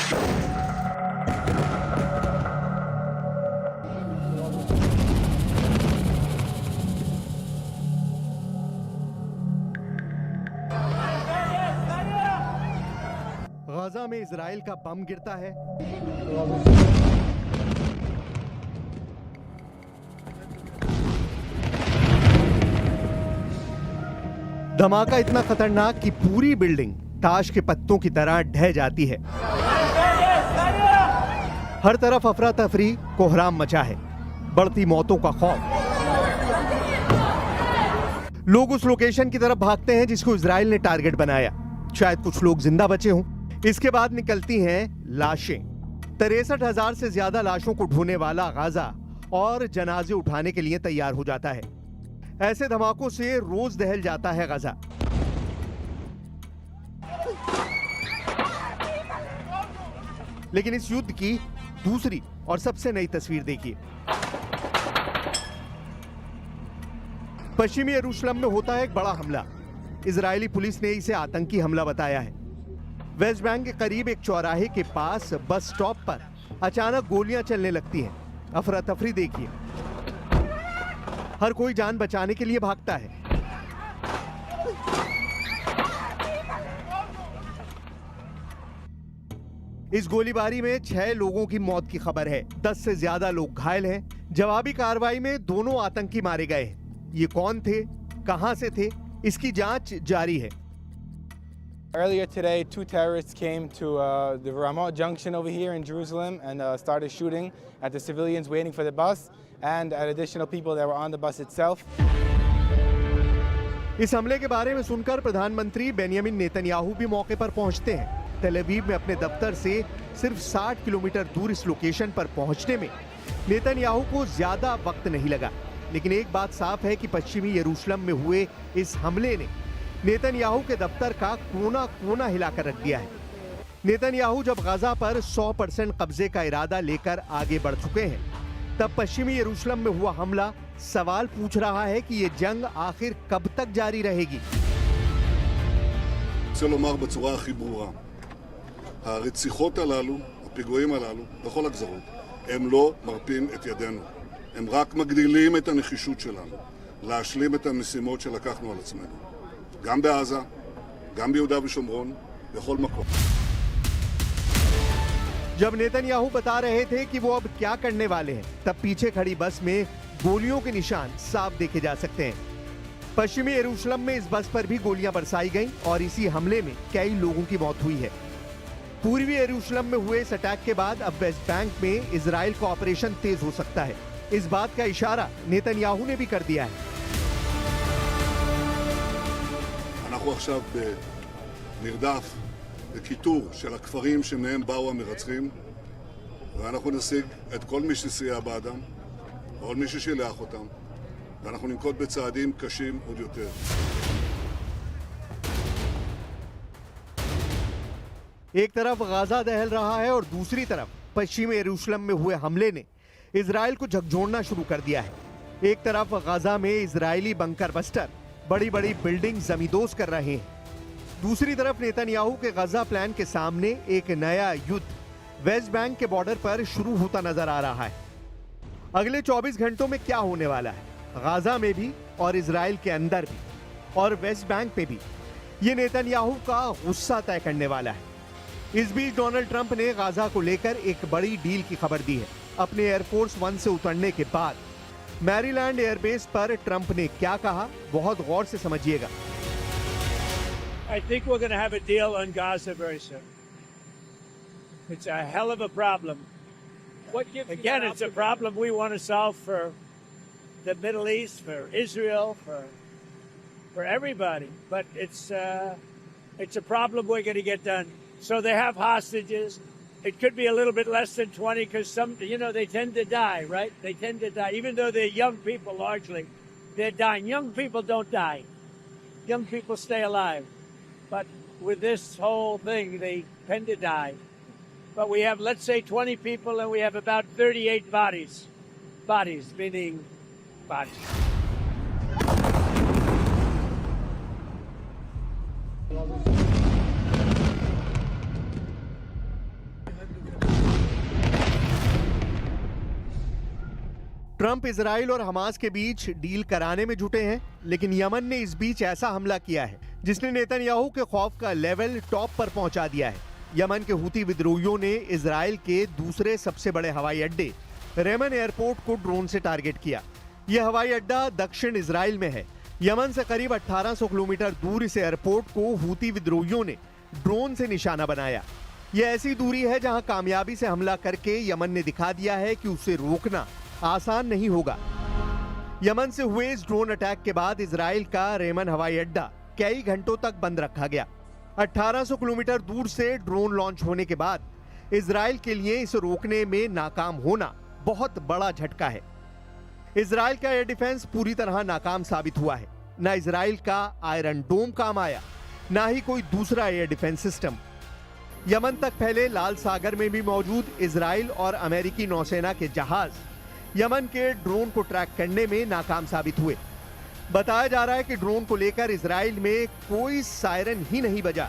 Gaza में Israel का बम गिरता है, धमाका इतना खतरनाक कि पूरी बिल्डिंग ताश के पत्तों की तरह ढह जाती है। हर तरफ अफरा तफरी, कोहराम मचा है, बढ़ती मौतों का खौफ। लोग उस लोकेशन की तरफ भागते हैं जिसको इजराइल ने टारगेट बनाया। शायद कुछ लोग जिंदा बचे हों। इसके बाद निकलती हैं लाशें। 63,000 से ज्यादा लाशों को ढोने वाला गाजा और जनाजे उठाने के लिए तैयार हो जाता है। ऐसे धमाकों से रोज दहल जाता है गाजा। लेकिन इस युद्ध की दूसरी और सबसे नई तस्वीर देखिए। पश्चिमी यरूशलेम में होता है एक बड़ा हमला। इजरायली पुलिस ने इसे आतंकी हमला बताया है। वेस्ट बैंक के करीब एक चौराहे के पास बस स्टॉप पर अचानक गोलियां चलने लगती हैं। अफरा तफरी देखिए, हर कोई जान बचाने के लिए भागता है। इस गोलीबारी में 6 लोगों की मौत की खबर है। 10 से ज्यादा लोग घायल हैं। जवाबी कार्रवाई में दोनों आतंकी मारे गए हैं। ये कौन थे, कहां से थे, इसकी जांच जारी है। Earlier today, 2 terrorists came to the Ramah junction over here in Jerusalem and started shooting at the civilians waiting for the bus and at additional people that were on the bus itself. इस हमले के बारे में सुनकर प्रधानमंत्री Benjamin Netanyahu भी मौके पर पहुंचते हैं। तेल अवीव में अपने दफ्तर से सिर्फ 60 किलोमीटर दूर इस लोकेशन पर पहुंचने में नेतन्याहू को ज्यादा वक्त नहीं लगा। लेकिन एक बात साफ है कि पश्चिमी यरूशलेम में हुए इस हमले ने नेतन्याहू के दफ्तर का कोना कोना हिलाकर रख दिया है। नेतन्याहू जब गाजा पर 100% कब्जे का इरादा लेकर आगे बढ़ चुके हैं, तब पश्चिमी यरूशलेम में हुआ हमला सवाल पूछ रहा है कि ये जंग आखिर कब तक जारी रहेगी। רוצה לומר בצורה הכי ברורה, הרציחות הללו, הפיגועים הללו, בכל הגזרות, הם לא מרפים את ידינו. הם רק מגדילים את הנחישות שלנו, להשלים את המשימות שלקחנו על עצמנו. גם בעזה, גם ביהודה ושומרון, בכל מקום. जब नेतन्याहू बता रहे थे कि वो अब क्या करने वाले हैं, तब पीछे खड़ी बस में गोलियों के निशान साफ देखे जा सकते हैं। पश्चिमी यरूशलेम में इस बस पर भी गोलियां बरसाई गईं और इसी हमले में कई लोगों की मौत हुई है। पूर्वी यरूशलेम में हुए इस अटैक के बाद अब वेस्ट बैंक में इजराइल का ऑपरेशन तेज हो सकता है। इस बात का इशारा नेतन्याहू ने भी कर दिया है। אנחנו עכשיו במרדף, בכיתור של הכפרים שמהם באו המרצחים, ואנחנו נשיג את כל מי שסייע בעדם, כל מי ששילח אותם, ואנחנו ננקוט בצעדים קשים עוד יותר. एक तरफ गाजा दहल रहा है और दूसरी तरफ पश्चिमी यरूशलेम में हुए हमले ने इजराइल को झकझोरना शुरू कर दिया है। एक तरफ गाजा में इजरायली बंकर बस्टर बड़ी बड़ी बिल्डिंग जमींदोज कर रहे हैं, दूसरी तरफ नेतन्याहू के गाजा प्लान के सामने एक नया युद्ध वेस्ट बैंक के बॉर्डर पर शुरू होता नजर आ रहा है। अगले 24 घंटों में क्या होने वाला है, गाजा में भी और इजराइल के अंदर भी और वेस्ट बैंक में भी, ये नेतन्याहू का गुस्सा तय करने वाला है। इस बीच डोनाल्ड ट्रंप ने गाजा को लेकर एक बड़ी डील की खबर दी है। अपने एयरफोर्स 1 से उतरने के बाद मैरीलैंड एयरबेस पर ट्रंप ने क्या कहा, बहुत गौर से समझिएगा। I think we're going to have a deal on Gaza very soon. It's a hell of a problem. Again, it's a problem we want to solve for the Middle East, for Israel, for everybody. But it's a problem we're going to get done. So they have hostages. It could be a little bit less than 20 because they tend to die, right? They tend to die. Even though they're young people largely, they're dying. Young people don't die. Young people stay alive. But with this whole thing, they tend to die. But we have, let's say, 20 people and we have about 38 bodies. Bodies, meaning bodies. Trump Israel और Hamas के बीच deal कराने में जुटे हैं, लेकिन Yemen ने इस बीच ऐसा हमला किया है जिसने नेतन्याहू के खौफ का लेवल टॉप पर पहुंचा दिया है। यमन के हुती विद्रोहियों ने इजराइल के दूसरे सबसे बड़े हवाई अड्डे रेमन एयरपोर्ट को ड्रोन से टारगेट किया। यह हवाई अड्डा दक्षिण इजराइल में है। यमन से करीब 1800 किलोमीटर दूर इस एयरपोर्ट को हुती विद्रोहियों ने ड्रोन से निशाना बनाया। यह ऐसी दूरी है जहां कामयाबी से हमला करके यमन ने दिखा दिया है कि उसे रोकना आसान नहीं होगा। यमन से हुए इस ड्रोन अटैक के बाद इजराइल का रेमन हवाई अड्डा कई घंटों तक बंद रखा गया। 1800 किलोमीटर दूर से ड्रोन लॉन्च होने के बाद इजराइल के लिए इसे रोकने में नाकाम होना बहुत बड़ा झटका है। इजराइल का एयर डिफेंस पूरी तरह नाकाम साबित हुआ है। न इजराइल का आयरन डोम काम आया, ना ही कोई दूसरा एयर डिफेंस सिस्टम। यमन तक फैले लाल सागर में भी मौजूद इजराइल और अमेरिकी नौसेना के जहाज यमन के ड्रोन को ट्रैक करने में नाकाम साबित हुए। बताया जा रहा है कि ड्रोन को लेकर इजराइल में कोई सायरन ही नहीं बजा।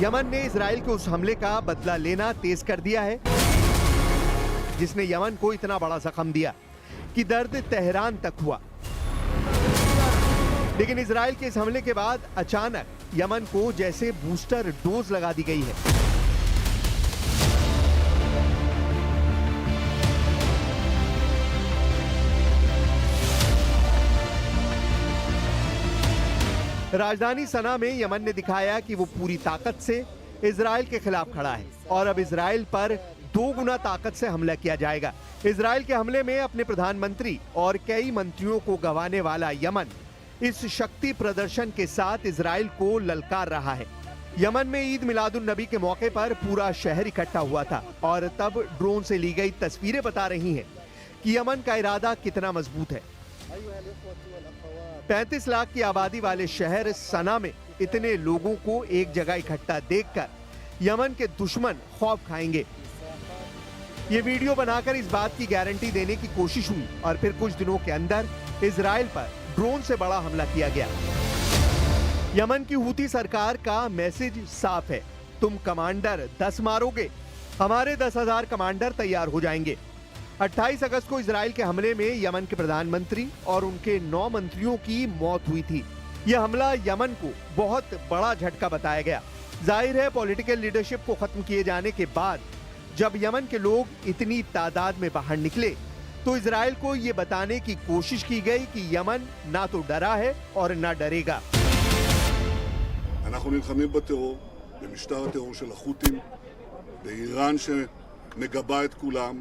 यमन ने इजराइल के उस हमले का बदला लेना तेज कर दिया है जिसने यमन को इतना बड़ा जख्म दिया कि दर्द तेहरान तक हुआ। लेकिन इजराइल के इस हमले के बाद अचानक यमन को जैसे बूस्टर डोज लगा दी गई है। राजधानी सना में यमन ने दिखाया कि वो पूरी ताकत से इजराइल के खिलाफ खड़ा है और अब इजराइल पर 2 गुना ताकत से हमला किया जाएगा। इजराइल के हमले में अपने प्रधानमंत्री और कई मंत्रियों को गंवाने वाला यमन इस शक्ति प्रदर्शन के साथ इजराइल को ललकार रहा है। यमन में ईद मिलादुन नबी के मौके पर पूरा शहर इकट्ठा हुआ था और तब ड्रोन से ली गई तस्वीरें बता रही हैं कि यमन का इरादा कितना मजबूत है। 35 लाख की आबादी वाले शहर सना में इतने लोगों को एक जगह इकट्ठा देखकर यमन के दुश्मन खौफ खाएंगे। ये वीडियो बनाकर इस बात की गारंटी देने की कोशिश हुई और फिर कुछ दिनों के अंदर इजराइल पर ड्रोन से बड़ा हमला किया गया। यमन की हूती सरकार का मैसेज साफ है, तुम कमांडर 10 मारोगे, हमारे 10,000 कमांडर तैयार हो जाएंगे। 28 अगस्त को इजराइल के हमले में यमन के प्रधानमंत्री और उनके 9 मंत्रियों की मौत हुई थी। यह हमला यमन को बहुत बड़ा झटका बताया गया। जाहिर है पॉलिटिकल लीडरशिप को खत्म किए जाने के बाद जब यमन के लोग इतनी तादाद में बाहर निकले तो इजराइल को यह बताने की कोशिश की गई कि यमन ना तो डरा है और ना डरेगा। אנחנו נלחמים בטרור, במשטר הטרור של החות'ים, באיראן שמגבה את כולם,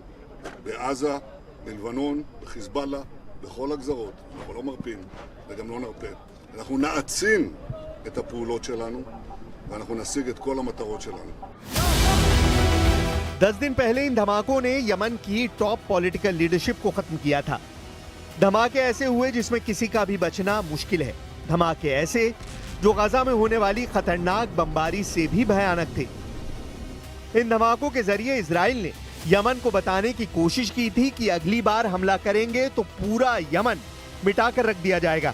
בעזה, בלבנון, בחיזבאללה, בכל הגזרות. אנחנו לא מרפים וגם לא נרפה. אנחנו נעצים את הפעולות שלנו ואנחנו נשיג את כל המטרות שלנו. 10 दिन पहले इन धमाकों ने यमन की टॉप पॉलिटिकल लीडरशिप को खत्म किया था। धमाके ऐसे हुए जिसमें किसी का भी बचना मुश्किल है। धमाके ऐसे जो गाजा में होने वाली खतरनाक बमबारी से भी भयानक थे। इन धमाकों के जरिए इजराइल ने यमन को बताने की कोशिश की थी कि अगली बार हमला करेंगे तो पूरा यमन मिटाकर रख दिया जाएगा।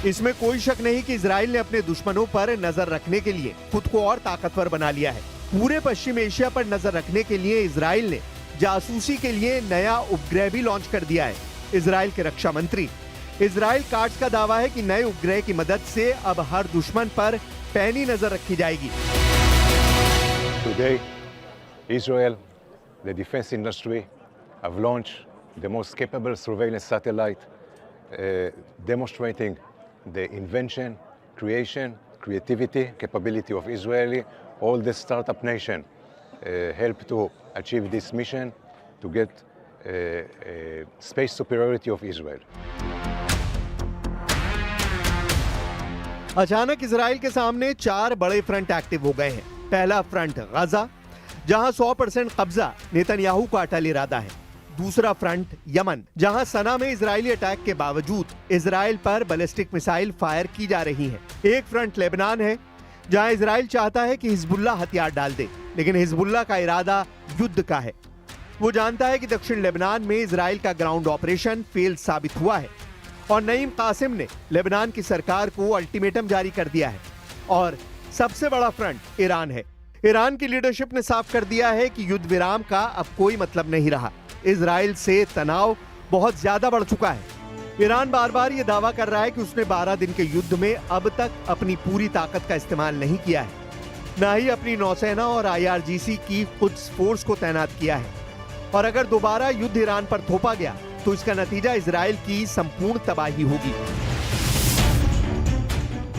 इसमें कोई शक नहीं कि इजराइल ने अपने दुश्मनों पर नजर रखने के लिए खुद को और ताकतवर बना लिया है। पूरे पश्चिम एशिया पर नजर रखने के लिए इजराइल ने जासूसी के लिए नया उपग्रह भी लॉन्च कर दिया है। इजराइल के रक्षा मंत्री इजराइल कार्ड्स का दावा है कि नए उपग्रह की मदद से अब हर दुश्मन पर पैनी नजर रखी जाएगी। Today, Israel, the defense industry, have launched the most capable surveillance satellite, demonstrating the invention, creation, creativity, capability of Israeli. All the startup nation help to achieve this mission to get space superiority of Israel. अचानक Israel के सामने 4 बड़े front active हो गए हैं। पहला front Gaza, जहां 100% कब्जा नेतन्याहू का अटल इरादा है। दूसरा फ्रंट यमन, जहां सना में इजरायली अटैक के बावजूद इजराइल पर बैलिस्टिक मिसाइल फायर की जा रही हैं। एक फ्रंट लेबनान है, जहां इजराइल चाहता है कि हिजबुल्लाह हथियार डाल दे, लेकिन हिजबुल्लाह का इरादा युद्ध का है। वो जानता है कि दक्षिण लेबनान में इजराइल का ग्राउंड ऑपरेशन फेल साबित हुआ है और नईम कासिम ने लेबनान की सरकार को अल्टीमेटम जारी कर दिया है। और सबसे बड़ा फ्रंट ईरान है। ईरान की लीडरशिप ने साफ कर दिया है कि युद्ध विराम का अब कोई मतलब नहीं रहा। इजराइल से तनाव बहुत ज्यादा बढ़ चुका है। ईरान बार बार यह दावा कर रहा है कि उसने 12 दिन के युद्ध में अब तक अपनी पूरी ताकत का इस्तेमाल नहीं किया है, न ही अपनी नौसेना और IRGC की कुछ फोर्स को तैनात किया है। और अगर दोबारा युद्ध ईरान पर थोपा गया तो इसका नतीजा इजराइल की संपूर्ण तबाही होगी।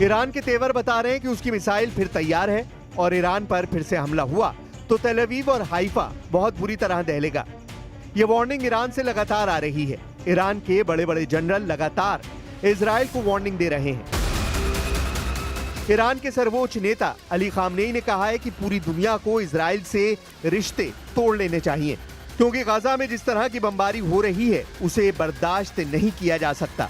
ईरान के तेवर बता रहे हैं कि उसकी मिसाइल फिर तैयार है और ईरान पर फिर से हमला हुआ तो तेल अवीव और हाइफा बहुत बुरी तरह दहलेगा। ये वार्निंग ईरान से लगातार आ रही है। ईरान के बड़े बड़े जनरल लगातार इजराइल को वार्निंग दे रहे हैं। ईरान के सर्वोच्च नेता अली खामनेई ने कहा है कि पूरी दुनिया को इजराइल से रिश्ते तोड़ लेने चाहिए, क्योंकि गाजा में जिस तरह की बमबारी हो रही है उसे बर्दाश्त नहीं किया जा सकता।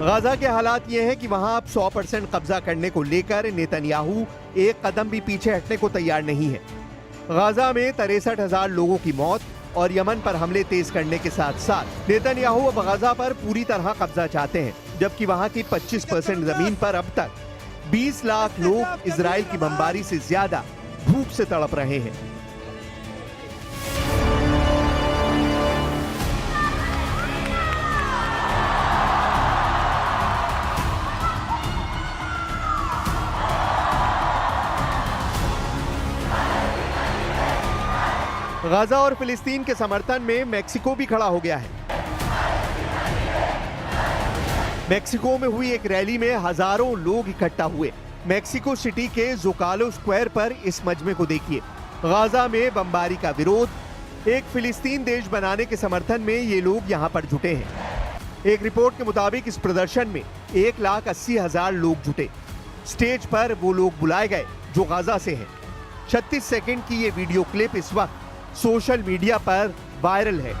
गाजा के हालात ये हैं कि वहां अब 100% कब्जा करने को लेकर नेतन्याहू एक कदम भी पीछे हटने को तैयार नहीं है। गाजा में 63,000 लोगों की मौत और यमन पर हमले तेज करने के साथ साथ नेतन्याहू अब गाजा पर पूरी तरह कब्जा चाहते हैं, जबकि वहां की 25% जमीन पर अब तक 20 लाख लोग इजराइल की बमबारी से ज्यादा भूख से तड़प रहे हैं। गाजा और फिलिस्तीन के समर्थन में मेक्सिको भी खड़ा हो गया है। मेक्सिको में हुई एक रैली में हजारों लोग इकट्ठा हुए। मेक्सिको सिटी के जोकालो स्क्वायर पर इस मजमे को देखिए। गाजा में बमबारी का विरोध, एक फिलिस्तीन देश बनाने के समर्थन में ये लोग यहाँ पर जुटे हैं। एक रिपोर्ट के मुताबिक इस प्रदर्शन में 1,80,000 लोग जुटे। स्टेज पर वो लोग बुलाए गए जो गाजा से हैं। 36 सेकंड की ये वीडियो क्लिप इस वक्त सोशल मीडिया पर वायरल है।